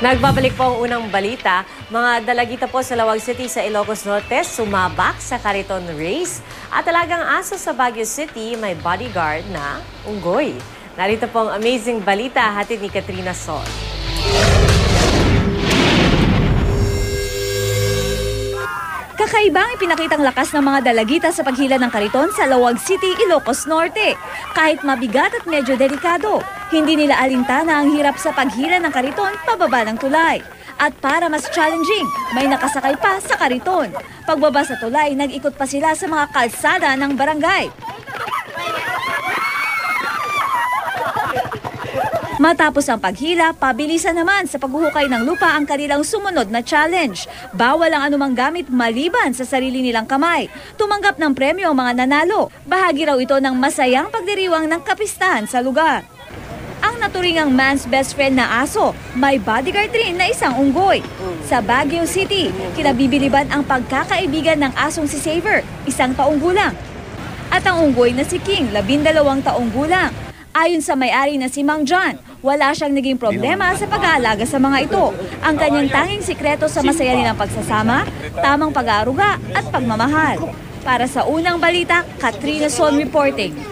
Nagbabalik po ang unang balita. Mga dalagita po sa Lawag City sa Ilocos Norte sumabak sa Kariton Race. At talagang aso sa Baguio City may bodyguard na unggoy. Narito po ang amazing balita hatid ni Katrina Sol. Kakaibang ipinakitang lakas ng mga dalagita sa paghila ng kariton sa Lawag City, Ilocos Norte. Kahit mabigat at medyo delikado, hindi nila alintana ang hirap sa paghila ng kariton pababa ng tulay. At para mas challenging, may nakasakay pa sa kariton. Pagbaba sa tulay, nag-ikot pa sila sa mga kalsada ng barangay. Matapos ang paghila, pabilisan naman sa paghuhukay ng lupa ang kanilang sumunod na challenge. Bawal ang anumang gamit maliban sa sarili nilang kamay. Tumanggap ng premyo ang mga nanalo. Bahagi raw ito ng masayang pagdiriwang ng kapistahan sa lugar. Ang naturingang man's best friend na aso, may bodyguard rin na isang unggoy. Sa Baguio City, kinabibiliban ang pagkakaibigan ng asong si Saver, 1 taong gulang. At ang unggoy na si King, 12 taong gulang. Ayon sa may-ari na si Mang John, wala siyang naging problema sa pag-aalaga sa mga ito. Ang kanyang tanging sikreto sa masaya nilang pagsasama, tamang pag-aaruga at pagmamahal. Para sa unang balita, Katrina Sol reporting.